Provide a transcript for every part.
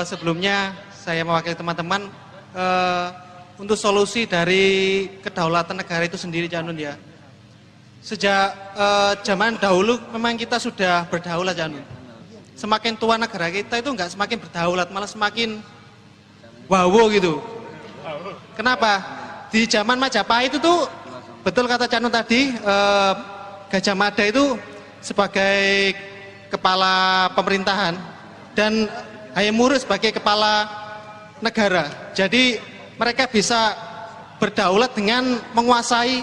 Sebelumnya saya mewakili teman-teman untuk solusi dari kedaulatan negara itu sendiri, Cak Nun ya. Sejak zaman dahulu memang kita sudah berdaulat, Cak Nun. Semakin tua negara kita itu nggak semakin berdaulat, malah semakin wawo gitu. Kenapa? Di zaman Majapahit itu tuh betul kata Cak Nun tadi, Gajah Mada itu sebagai kepala pemerintahan dan Hayam Wuruk sebagai kepala negara. Jadi mereka bisa berdaulat dengan menguasai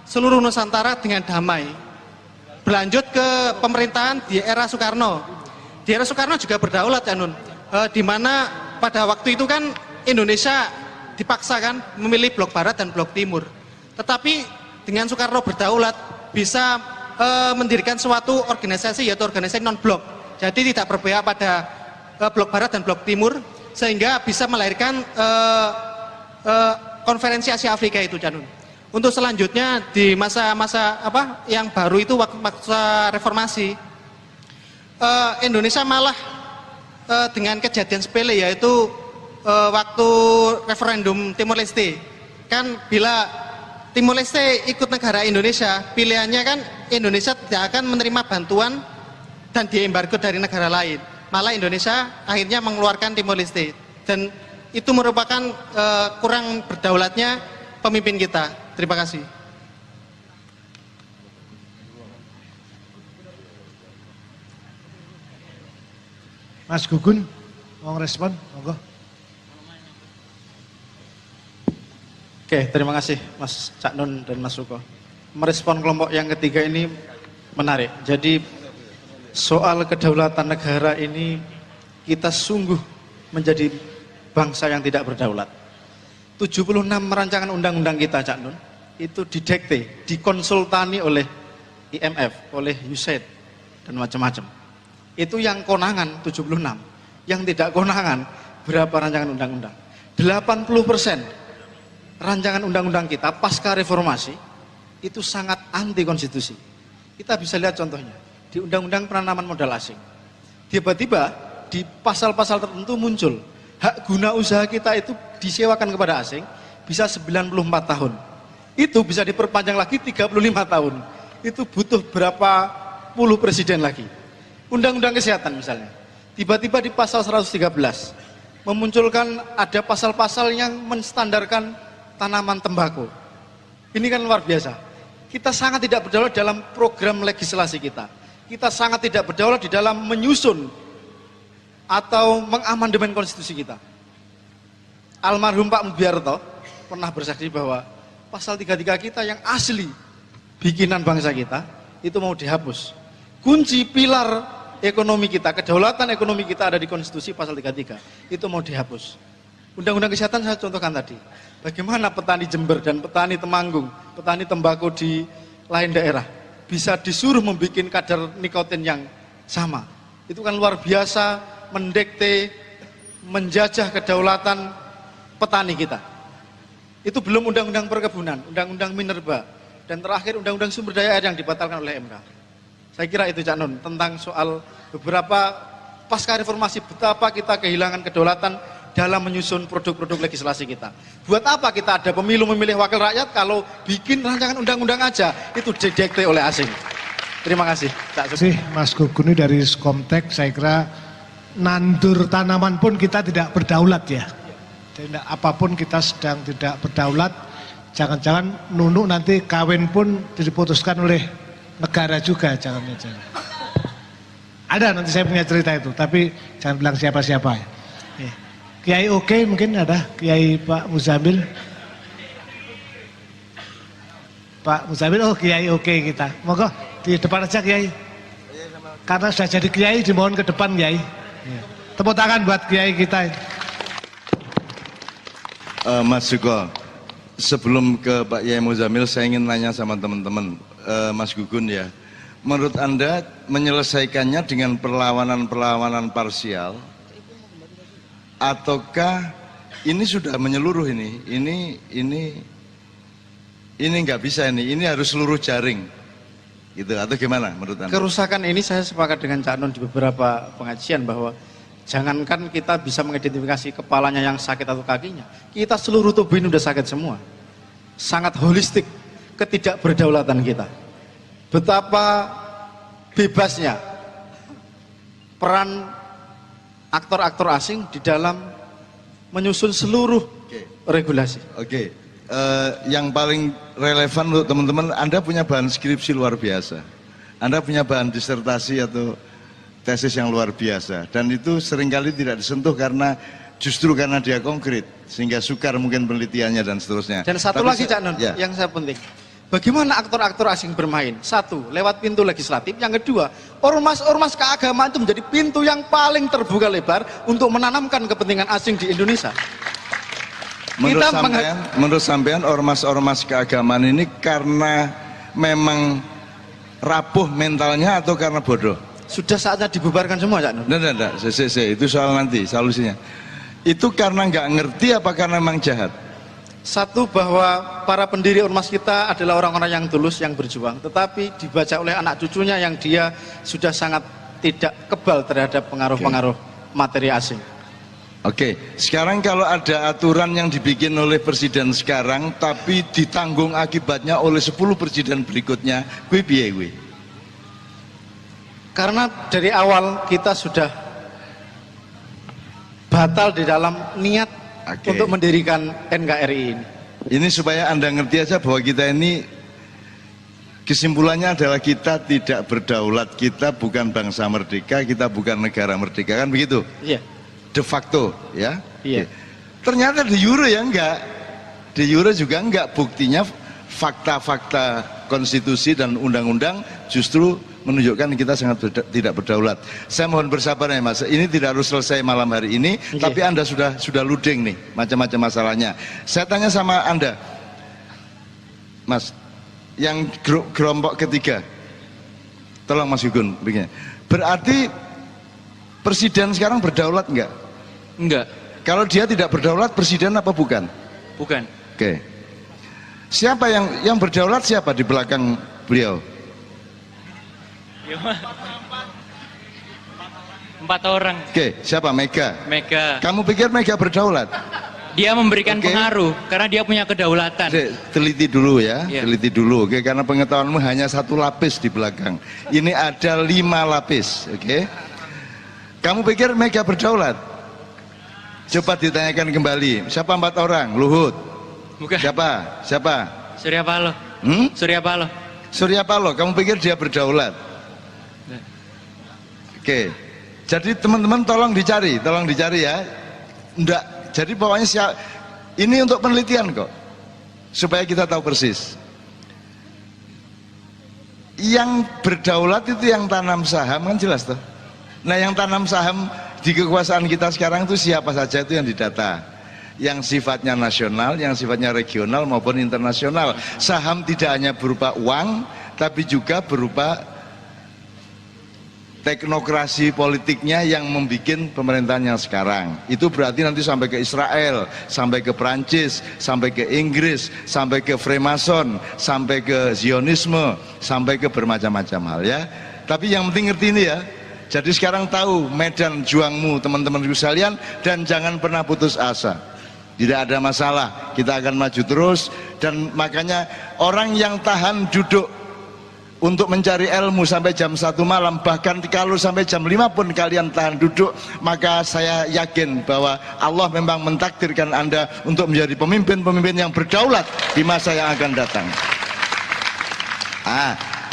seluruh Nusantara dengan damai. Berlanjut ke pemerintahan di era Soekarno. Di era Soekarno juga berdaulat, Cak Nun. Di mana pada waktu itu kan Indonesia dipaksakan memilih blok barat dan blok timur. Tetapi dengan Soekarno berdaulat bisa mendirikan suatu organisasi, yaitu organisasi non-blok. Jadi tidak berpihak pada blok barat dan blok timur, sehingga bisa melahirkan konferensi Asia Afrika itu, Cak Nun. Untuk selanjutnya di masa-masa yang baru itu masa reformasi, Indonesia malah dengan kejadian sepele, yaitu waktu referendum Timor Leste. Kan bila Timor Leste ikut negara Indonesia, pilihannya kan Indonesia tidak akan menerima bantuan dan diembargo dari negara lain. Malah Indonesia akhirnya mengeluarkan Timor Leste, dan itu merupakan kurang berdaulatnya pemimpin kita. Terima kasih. Mas Gugun mau respon, monggo. Oke, terima kasih Mas Cak Nun dan Mas Suko. Merespon kelompok yang ketiga ini menarik. Jadi soal kedaulatan negara ini kita sungguh menjadi bangsa yang tidak berdaulat. 76 rancangan undang-undang kita, Cak Nun, itu didikte, dikonsultani oleh IMF, oleh USAID dan macam-macam. Itu yang konangan 76, yang tidak konangan berapa rancangan undang-undang? 80% rancangan undang-undang kita pasca reformasi itu sangat anti konstitusi. Kita bisa lihat contohnya di undang-undang penanaman modal asing. Tiba-tiba di pasal-pasal tertentu muncul hak guna usaha kita itu disewakan kepada asing bisa 94 tahun. Itu bisa diperpanjang lagi 35 tahun. Itu butuh berapa puluh presiden lagi. Undang-undang kesehatan misalnya. Tiba-tiba di pasal 113 memunculkan ada pasal-pasal yang menstandarkan tanaman tembakau. Ini kan luar biasa. Kita sangat tidak berdaulat dalam program legislasi kita. Kita sangat tidak berdaulat di dalam menyusun atau mengamandemen konstitusi kita. Almarhum Pak Mubiarto pernah bersaksi bahwa pasal 33 kita yang asli bikinan bangsa kita itu mau dihapus. Kunci pilar ekonomi kita, kedaulatan ekonomi kita ada di konstitusi pasal 33. Itu mau dihapus. Undang-undang kesehatan saya contohkan tadi. Bagaimana petani Jember dan petani Temanggung, petani tembakau di lain daerah bisa disuruh membuat kadar nikotin yang sama. Itu kan luar biasa mendikte, menjajah kedaulatan petani kita. Itu belum undang-undang perkebunan, undang-undang minerba, dan terakhir undang-undang sumber daya air yang dibatalkan oleh MK. Saya kira itu, Cak Nun, tentang soal beberapa pasca reformasi betapa kita kehilangan kedaulatan dalam menyusun produk-produk legislasi kita. Buat apa kita ada pemilu memilih wakil rakyat kalau bikin rancangan undang-undang aja itu didikte oleh asing. Terima kasih. Terima kasih Mas Gugun, ini dari Komtek. Saya kira nandur tanaman pun kita tidak berdaulat ya. Tidak, apapun kita sedang tidak berdaulat. Jangan-jangan nunuk nanti kawin pun diputuskan oleh negara juga, jangan-jangan. Ada, nanti saya punya cerita itu, tapi jangan bilang siapa-siapa ya. Kiai Oke mungkin ada, Kiai Pak Muzamil. Pak Muzamil, oh Kiai Oke kita. Monggo di depan aja Kiai. Karena sudah jadi Kiai dimohon ke depan Kiai. Tepuk tangan buat Kiai kita. Mas Suko, sebelum ke Pak Kiai Muzamil saya ingin nanya sama teman-teman, Mas Gugun ya. Menurut Anda menyelesaikannya dengan perlawanan-perlawanan parsial ataukah ini sudah menyeluruh ini nggak bisa ini harus seluruh jaring gitu atau gimana menurut Anda? Kerusakan ini saya sepakat dengan Cak Nun di beberapa pengajian bahwa Jangankan kita bisa mengidentifikasi kepalanya yang sakit atau kakinya, kita seluruh tubuh ini udah sakit semua. Sangat holistik ketidakberdaulatan kita. Betapa bebasnya peran aktor-aktor asing di dalam menyusun seluruh regulasi. Oke. Yang paling relevan untuk teman-teman, Anda punya bahan skripsi luar biasa. Anda punya bahan disertasi atau tesis yang luar biasa, dan itu seringkali tidak disentuh justru karena dia konkret, sehingga sukar mungkin penelitiannya dan seterusnya. Dan satu lagi Cak Nun, yang saya penting, bagaimana aktor-aktor asing bermain? Satu, lewat pintu legislatif. Yang kedua, ormas-ormas keagamaan itu menjadi pintu yang paling terbuka lebar untuk menanamkan kepentingan asing di Indonesia. Menurut sampean ormas-ormas keagamaan ini karena memang rapuh mentalnya atau karena bodoh? Sudah saatnya dibubarkan semua, Cak Nun. Tidak, itu soal nanti, solusinya. Itu karena nggak ngerti apa karena memang jahat? Satu, bahwa para pendiri ormas kita adalah orang-orang yang tulus, yang berjuang, tetapi dibaca oleh anak cucunya yang dia sudah sangat tidak kebal terhadap pengaruh-pengaruh materi asing. Oke, sekarang kalau ada aturan yang dibikin oleh presiden sekarang tapi ditanggung akibatnya oleh 10 presiden berikutnya, gue piye gue? Karena dari awal kita sudah batal di dalam niat untuk mendirikan NKRI ini. Ini supaya Anda ngerti aja bahwa kita ini kesimpulannya adalah kita tidak berdaulat, kita bukan bangsa merdeka, kita bukan negara merdeka, kan begitu? Iya. De facto, ya? Iya. Ternyata de jure ya enggak. De jure juga enggak, buktinya fakta-fakta konstitusi dan undang-undang justru menunjukkan kita sangat tidak berdaulat. Saya mohon bersabar ya Mas, ini tidak harus selesai malam hari ini, tapi Anda sudah luding nih macam-macam masalahnya. Saya tanya sama Anda, Mas, yang kelompok ketiga, tolong Mas Gugun, begini. Berarti presiden sekarang berdaulat enggak? Enggak. Kalau dia tidak berdaulat, presiden apa bukan? Bukan. Oke. Siapa yang berdaulat, siapa di belakang beliau? 4 orang. Oke, siapa? Mega. Mega. Kamu pikir Mega berdaulat? Dia memberikan pengaruh karena dia punya kedaulatan. Teliti dulu ya, Iya. teliti dulu. Oke, karena pengetahuanmu hanya 1 lapis di belakang. Ini ada 5 lapis. Oke. Kamu pikir Mega berdaulat? Coba ditanyakan kembali. Siapa 4 orang? Luhut. Bukan. Siapa? Surya Paloh. Surya Paloh. Surya Paloh. Kamu pikir dia berdaulat? Oke, jadi teman-teman tolong dicari ya. Enggak, jadi pokoknya ini untuk penelitian kok, supaya kita tahu persis. Yang berdaulat itu yang tanam saham kan jelas tuh. Nah, yang tanam saham di kekuasaan kita sekarang itu siapa saja itu yang didata. Yang sifatnya nasional, yang sifatnya regional maupun internasional. Saham tidak hanya berupa uang, tapi juga berupa teknokrasi politiknya yang membuat pemerintahan yang sekarang. Itu berarti nanti sampai ke Israel, sampai ke Prancis, sampai ke Inggris, sampai ke Freemason, sampai ke Zionisme, sampai ke bermacam-macam hal ya. Tapi yang penting ngerti ini ya. Jadi sekarang tahu medan juangmu teman-teman sekalian, dan jangan pernah putus asa. Tidak ada masalah, kita akan maju terus. Dan makanya orang yang tahan duduk untuk mencari ilmu sampai jam 1 malam, bahkan kalau sampai jam 5 pun kalian tahan duduk, maka saya yakin bahwa Allah memang mentakdirkan Anda untuk menjadi pemimpin-pemimpin yang berdaulat di masa yang akan datang.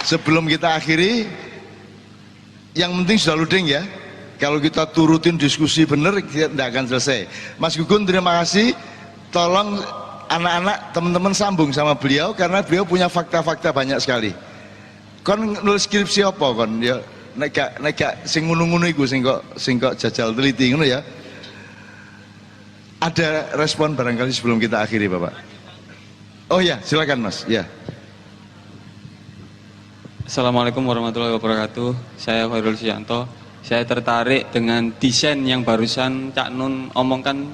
Sebelum kita akhiri, yang penting sudah luding ya. Kalau kita turutin diskusi benar, kita tidak akan selesai. Mas Gugun, terima kasih. Tolong anak-anak, teman-teman sambung sama beliau, karena beliau punya fakta-fakta banyak sekali. Kon nulis skripsi apa kon ya, nek gak sing ngono-ngono iku sing kok jajal teliti ngono ya. Ada respon barangkali sebelum kita akhiri Bapak? Oh ya, silakan Mas. Ya. Assalamualaikum warahmatullahi wabarakatuh. Saya Khairul Sianto. Saya tertarik dengan desain yang barusan Cak Nun omongkan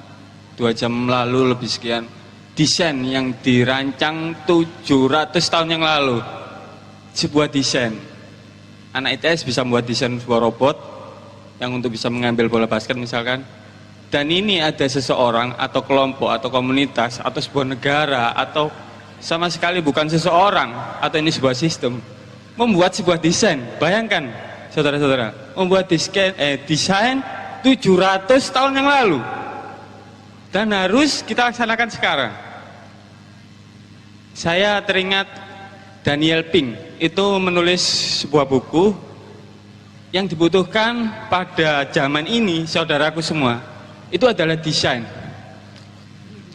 2 jam lalu lebih sekian. Desain yang dirancang 700 tahun yang lalu. Sebuah desain, anak ITS bisa membuat desain sebuah robot, yang untuk bisa mengambil bola basket misalkan. Dan ini ada seseorang atau kelompok atau komunitas atau sebuah negara atau sama sekali bukan seseorang atau ini sebuah sistem membuat sebuah desain. Bayangkan saudara-saudara, membuat desain 700 tahun yang lalu dan harus kita laksanakan sekarang. Saya teringat Daniel Pink itu menulis sebuah buku yang dibutuhkan pada zaman ini, saudaraku semua, itu adalah desain.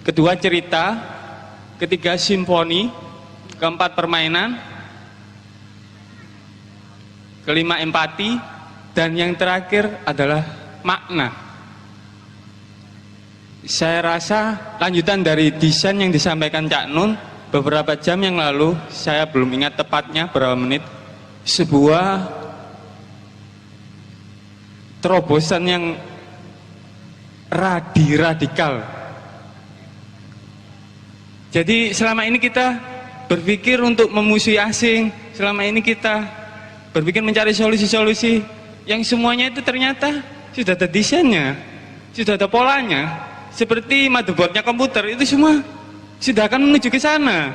Kedua cerita, ketiga simfoni, keempat permainan, kelima empati, dan yang terakhir adalah makna. Saya rasa lanjutan dari desain yang disampaikan Cak Nun beberapa jam yang lalu, saya belum ingat tepatnya berapa menit, sebuah terobosan yang radikal. Jadi selama ini kita berpikir untuk memusuhi asing, selama ini kita berpikir mencari solusi-solusi yang semuanya itu ternyata sudah ada desainnya, sudah ada polanya, seperti motherboardnya komputer itu semua sudah akan menuju ke sana.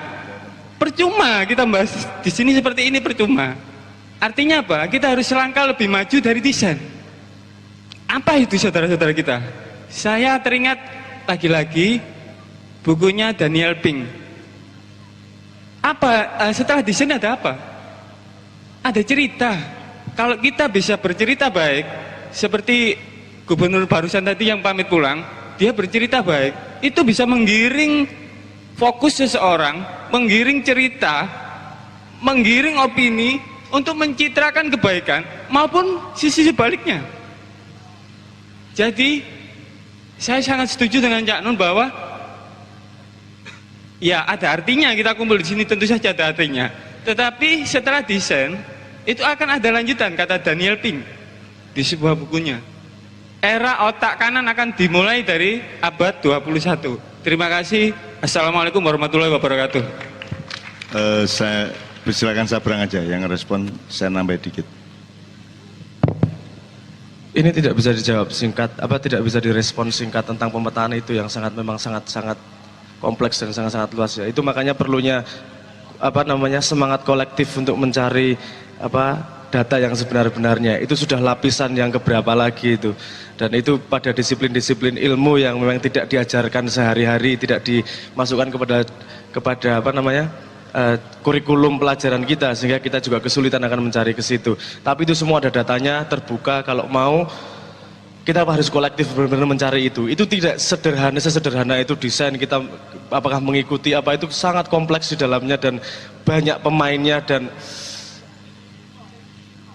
Percuma kita bahas di sini seperti ini, percuma. Artinya apa? Kita harus selangkah lebih maju dari desain. Apa itu saudara-saudara kita? Saya teringat lagi-lagi bukunya Daniel Pink. Setelah desain ada apa? Ada cerita. Kalau kita bisa bercerita baik, seperti gubernur barusan tadi yang pamit pulang, dia bercerita baik, itu bisa menggiring fokus seseorang, menggiring cerita, menggiring opini untuk mencitrakan kebaikan maupun sisi sebaliknya. Jadi saya sangat setuju dengan Cak Nun bahwa ya ada artinya kita kumpul di sini, tentu saja ada artinya. Tetapi setelah desain itu akan ada lanjutan, kata Daniel Pink di sebuah bukunya. Era otak kanan akan dimulai dari abad 21. Terima kasih. Assalamualaikum warahmatullahi wabarakatuh. Saya silakan Sabrang aja yang respon, saya nambah dikit. Ini tidak bisa dijawab singkat, tidak bisa direspon singkat tentang pemetaan itu yang memang sangat kompleks dan sangat luas ya. Itu makanya perlunya semangat kolektif untuk mencari data yang sebenar-benarnya. Itu sudah lapisan yang keberapa lagi itu. Dan itu pada disiplin-disiplin ilmu yang memang tidak diajarkan sehari-hari, tidak dimasukkan kepada kurikulum pelajaran kita, sehingga kita juga kesulitan akan mencari ke situ. Tapi itu semua ada datanya, terbuka. Kalau mau kita harus kolektif benar-benar mencari itu. Itu tidak sesederhana itu desain kita apakah mengikuti itu sangat kompleks di dalamnya dan banyak pemainnya. Dan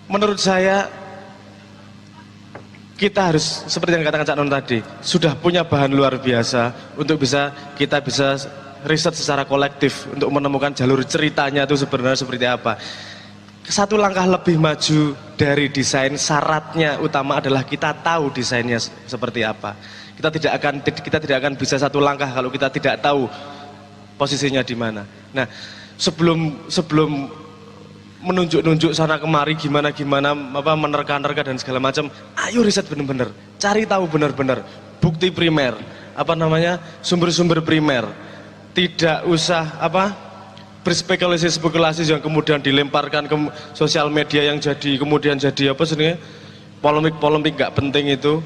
menurut saya kita harus seperti yang katakan Cak Nun tadi, sudah punya bahan luar biasa untuk kita bisa riset secara kolektif untuk menemukan jalur ceritanya itu sebenarnya seperti apa. Satu langkah lebih maju dari desain, syaratnya utama adalah kita tahu desainnya seperti apa. Kita tidak akan bisa satu langkah kalau kita tidak tahu posisinya di mana. Nah, sebelum menunjuk-nunjuk sana kemari gimana menerka-nerka dan segala macam, ayo riset benar-benar, cari tahu benar-benar bukti primer, sumber-sumber primer. Tidak usah berspekulasi yang kemudian dilemparkan ke sosial media yang kemudian jadi polemik nggak penting itu.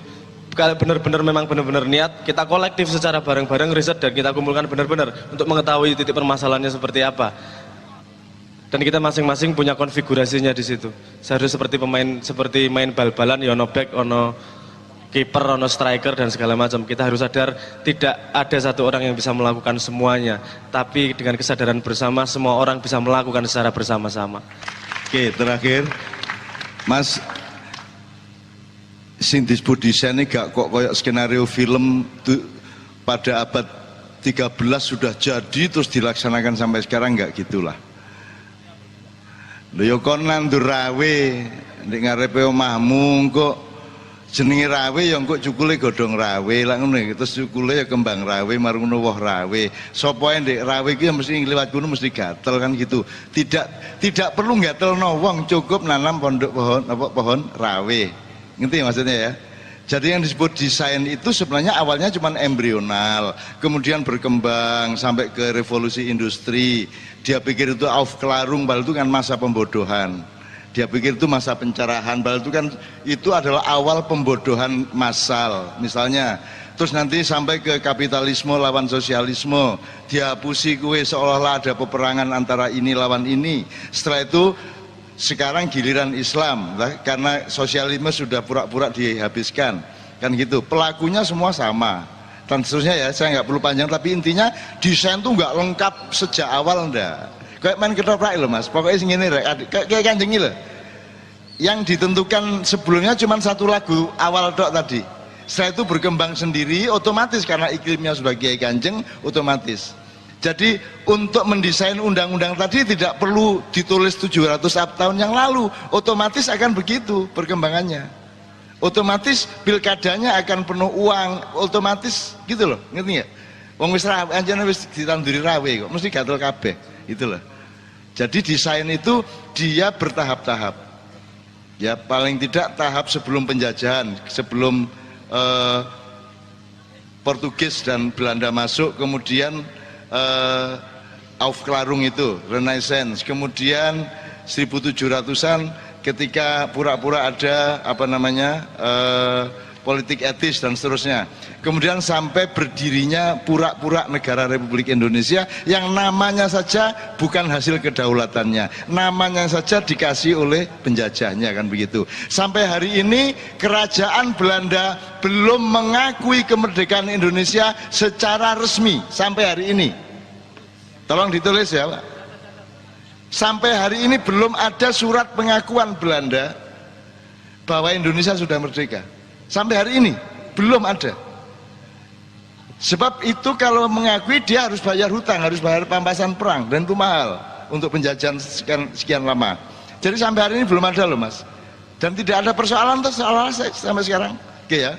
Kalau benar-benar niat, kita kolektif secara bareng-bareng riset dan kita kumpulkan benar-benar untuk mengetahui titik permasalahannya seperti apa. Dan kita masing-masing punya konfigurasinya di situ. Seharusnya seperti main bal-balan, ono back, ono kiper, ono striker dan segala macam. Kita harus sadar tidak ada satu orang yang bisa melakukan semuanya, tapi dengan kesadaran bersama semua orang bisa melakukan secara bersama-sama. Oke, terakhir Mas, sing disebut desain ini gak kok kayak skenario film pada abad 13 sudah jadi terus dilaksanakan sampai sekarang, gak gitulah. Lho ya kon nandur rawe nek ngarepe omahmu kok jenenge rawe ya engko cukule godhong rawe lak ngono terus cukule ya kembang rawe marung woh rawe. Sapa ndek rawe iki ya mesti ngliwat kono mesti gatel kan gitu. Tidak perlu gatelno wong, cukup nanam pondok pohon rawe. Ngerti maksudnya ya? Jadi yang disebut desain itu sebenarnya awalnya cuma embrional, kemudian berkembang sampai ke revolusi industri. Dia pikir itu Aufklärung, padahal itu kan masa pembodohan. Dia pikir itu masa pencerahan, padahal itu kan itu adalah awal pembodohan massal. Misalnya, terus nanti sampai ke kapitalisme lawan sosialisme, dihapusi kue seolah-olah ada peperangan antara ini lawan ini. Setelah itu sekarang giliran Islam, karena sosialisme sudah pura-pura dihabiskan, kan gitu. Pelakunya semua sama dan seterusnya ya, saya nggak perlu panjang, tapi intinya desain tuh nggak lengkap sejak awal ndak. Kayak main ketoprak loh mas, pokoknya segini kayak Kanjeng loh. Yang ditentukan sebelumnya cuma satu lagu awal dok tadi. Setelah itu berkembang sendiri, otomatis karena iklimnya sudah Kiai Kanjeng, otomatis. Jadi untuk mendesain undang-undang tadi tidak perlu ditulis 700 tahun yang lalu, otomatis akan begitu perkembangannya. Otomatis pilkadanya akan penuh uang, otomatis gitu loh, ngerti nggak? Wong wis rawe, anjane wis ditanduri rawe kok, mesti gatel kabeh, gitu loh. Jadi desain itu dia bertahap-tahap. Ya paling tidak tahap sebelum penjajahan, sebelum Portugis dan Belanda masuk, kemudian Aufklärung itu, Renaissance, kemudian 1700-an ketika pura-pura ada apa namanya politik etis dan seterusnya, kemudian sampai berdirinya pura-pura negara Republik Indonesia yang namanya saja bukan hasil kedaulatannya, namanya saja dikasih oleh penjajahnya, kan begitu. Sampai hari ini kerajaan Belanda belum mengakui kemerdekaan Indonesia secara resmi sampai hari ini. Tolong ditulis ya Pak. Sampai hari ini belum ada surat pengakuan Belanda bahwa Indonesia sudah merdeka. Sampai hari ini belum ada. Sebab itu kalau mengakui dia harus bayar hutang, harus bayar pampasan perang, dan itu mahal untuk penjajahan sekian lama. Jadi sampai hari ini belum ada loh mas. Dan tidak ada persoalan sampai sekarang. Oke ya.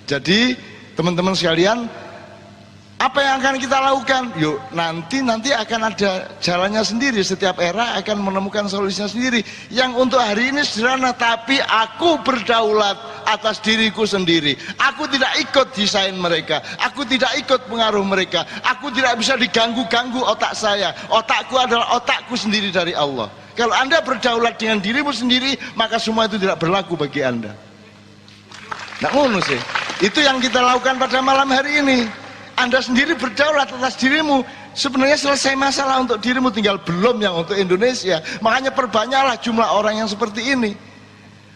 Jadi teman-teman sekalian, apa yang akan kita lakukan? Yuk nanti akan ada jalannya sendiri. Setiap era akan menemukan solusinya sendiri. Yang untuk hari ini sederhana, tapi aku berdaulat atas diriku sendiri. Aku tidak ikut desain mereka. Aku tidak ikut pengaruh mereka. Aku tidak bisa diganggu-ganggu otak saya. Otakku adalah otakku sendiri dari Allah. Kalau Anda berdaulat dengan dirimu sendiri, maka semua itu tidak berlaku bagi Anda. Nah, ngono sih. Itu yang kita lakukan pada malam hari ini. Anda sendiri berdaulat atas dirimu. Sebenarnya selesai masalah untuk dirimu, tinggal belum yang untuk Indonesia. Makanya perbanyaklah jumlah orang yang seperti ini.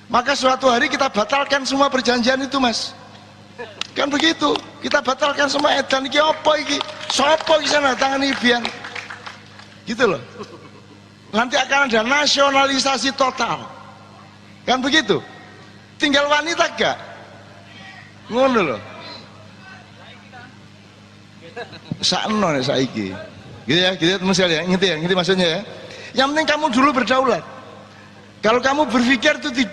Maka suatu hari kita batalkan semua perjanjian itu mas. Kan begitu. Kita batalkan semua edan iki apa iki? Sopo iki sana tangan ibian. Gitu loh. Nanti akan ada nasionalisasi total. Kan begitu. Tinggal wanita gak? Ngono loh. Sakno nek saiki. Gitu ya, gitu teman sekalian, ngerti maksudnya ya. Yang penting kamu dulu berdaulat. Kalau kamu berpikir itu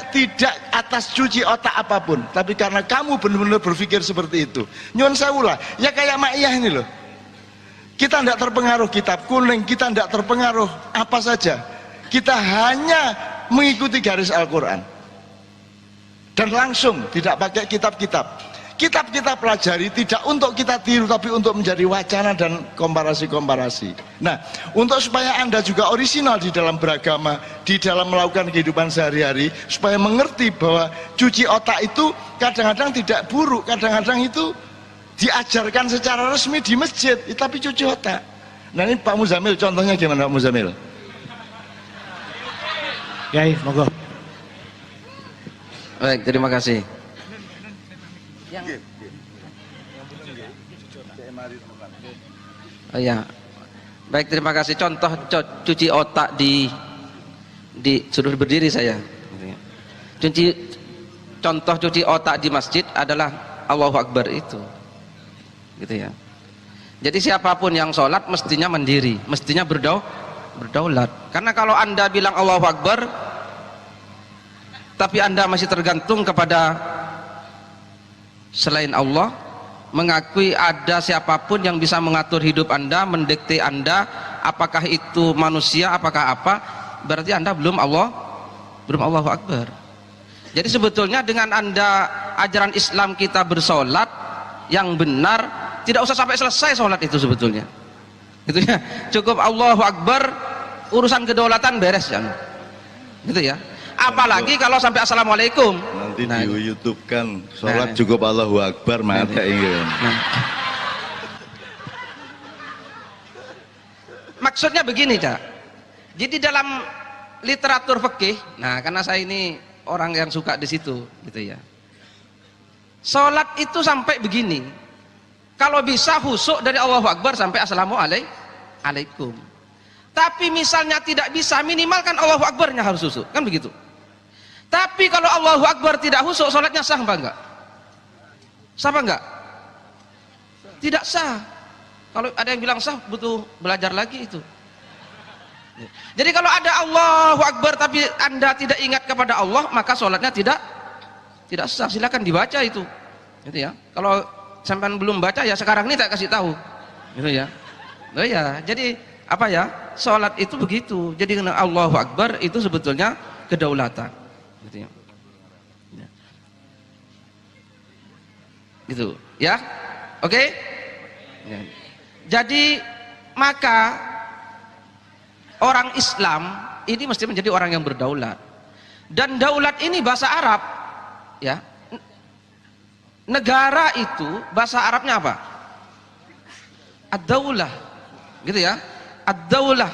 tidak atas cuci otak apapun, tapi karena kamu benar-benar berpikir seperti itu. Nyuwun sewu lah, ya kayak Maiyah ini loh. Kita tidak terpengaruh kitab kuning, kita tidak terpengaruh apa saja. Kita hanya mengikuti garis Al-Quran. Dan langsung, tidak pakai kitab-kitab. Kitab kita pelajari tidak untuk kita tiru, tapi untuk menjadi wacana dan komparasi-komparasi. Nah, untuk supaya Anda juga orisinal di dalam beragama, di dalam melakukan kehidupan sehari-hari, supaya mengerti bahwa cuci otak itu kadang-kadang tidak buruk, kadang-kadang itu diajarkan secara resmi di masjid, tapi cuci otak. Nah ini Pak Muzamil, contohnya gimana Pak Muzamil? Yai, monggo. Baik, terima kasih. Oh ya, baik terima kasih. Contoh cuci otak di suruh berdiri saya. Contoh cuci otak di masjid adalah Allahu Akbar itu, gitu ya. Jadi siapapun yang sholat mestinya mandiri, mestinya berdaulat. Karena kalau Anda bilang Allahu Akbar, tapi Anda masih tergantung kepada selain Allah, mengakui ada siapapun yang bisa mengatur hidup Anda, mendikte Anda, apakah itu manusia, apakah apa, berarti Anda belum Allahu Akbar. Jadi sebetulnya dengan Anda ajaran Islam kita bersolat yang benar, tidak usah sampai selesai sholat itu sebetulnya. Gitu ya. Cukup Allahu Akbar, urusan kedaulatan beres ya. Gitu ya. Apalagi kalau sampai assalamualaikum. Nanti di YouTube-kan sholat cukup Allahu Akbar mata ini. Maksudnya begini, Cak. Jadi dalam literatur fikih, nah karena saya ini orang yang suka di situ, gitu ya. Salat itu sampai begini. Kalau bisa husuk dari Allahu Akbar sampai assalamualaikum. Tapi misalnya tidak bisa, minimal kan Allahu Akbarnya harus husuk, kan begitu. Tapi kalau Allahu Akbar tidak husuk, salatnya sah apa enggak? Sah apa enggak? Tidak sah. Kalau ada yang bilang sah, butuh belajar lagi itu. Jadi kalau ada Allahu Akbar tapi Anda tidak ingat kepada Allah, maka sholatnya tidak sah. Silakan dibaca itu, gitu ya. Kalau sampai belum baca ya sekarang ini tak kasih tahu, gitu ya. Oh ya, jadi apa ya? Sholat itu begitu. Jadi Allahu Akbar itu sebetulnya kedaulatan, gitu ya. Gitu, ya. Oke? Ya. Jadi maka orang Islam ini mesti menjadi orang yang berdaulat. Dan daulat ini bahasa Arab, ya. Negara itu bahasa Arabnya apa? Ad-daulah, gitu ya. Ad-daulah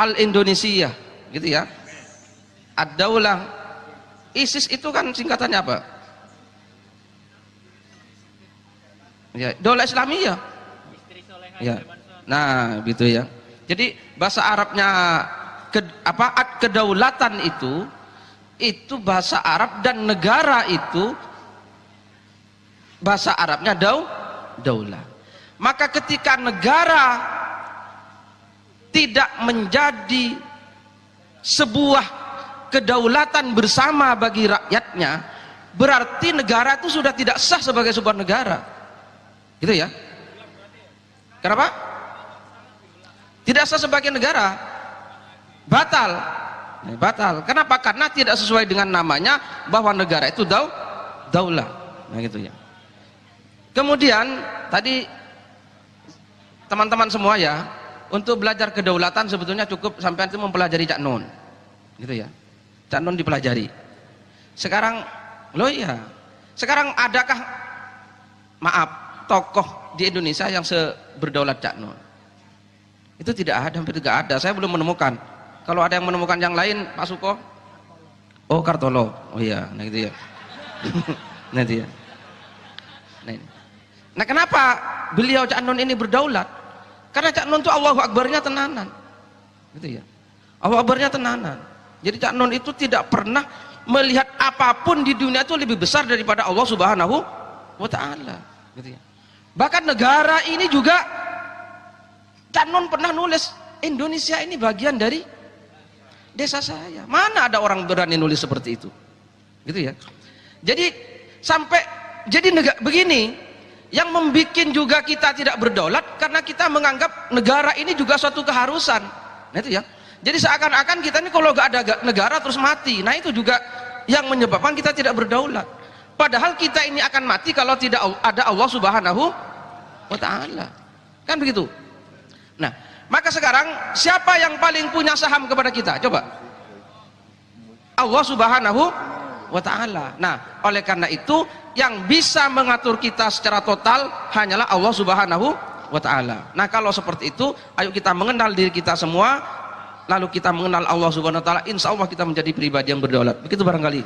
al-Indonesia, gitu ya. Ad-daulah. ISIS itu kan singkatannya apa? Ya, Daulah Islamiyah. Ya. Nah, gitu ya. Jadi bahasa Arabnya kedaulatan itu bahasa Arab, dan negara itu bahasa Arabnya daulah. Maka ketika negara tidak menjadi sebuah kedaulatan bersama bagi rakyatnya, berarti negara itu sudah tidak sah sebagai sebuah negara. Gitu ya. Kenapa? Tidak sah sebagai negara, batal. Batal. Kenapa? Karena tidak sesuai dengan namanya, bahwa negara itu daulah. Nah gitu ya. Kemudian tadi teman-teman semua ya, untuk belajar kedaulatan sebetulnya cukup sampai itu mempelajari Cak Nun, gitu ya. Cak Nun dipelajari. Sekarang, loh iya. Sekarang adakah, maaf, tokoh di Indonesia yang berdaulat Cak Nun? Itu tidak ada, hampir tidak ada. Saya belum menemukan. Kalau ada yang menemukan yang lain, Pak Suko? Oh, Kartolo. Oh iya, nah gitu ya. Nah itu ya. Nah kenapa beliau Cak Nun ini berdaulat? Karena Cak Nun itu Allahu Akbarnya tenanan. Gitu ya. Allahu Akbarnya tenanan. Jadi Cak Nun itu tidak pernah melihat apapun di dunia itu lebih besar daripada Allah Subhanahu wa Ta'ala. Gitu ya. Bahkan negara ini juga Cak Nun pernah nulis, Indonesia ini bagian dari desa saya. Mana ada orang berani nulis seperti itu? Gitu ya. Jadi begini, yang membuat juga kita tidak berdaulat karena kita menganggap negara ini juga suatu keharusan. Nah itu ya. Jadi seakan-akan kita ini kalau gak ada negara terus mati. Nah itu juga yang menyebabkan kita tidak berdaulat. Padahal kita ini akan mati kalau tidak ada Allah Subhanahu wa Ta'ala. Kan begitu? Nah, maka sekarang siapa yang paling punya saham kepada kita? Coba. Allah Subhanahu wa Ta'ala. Nah, oleh karena itu yang bisa mengatur kita secara total hanyalah Allah Subhanahu wa Ta'ala. Nah, kalau seperti itu, ayo kita mengenal diri kita semua, lalu kita mengenal Allah Subhanahu wa Ta'ala, insya Allah kita menjadi pribadi yang berdaulat. Begitu barangkali.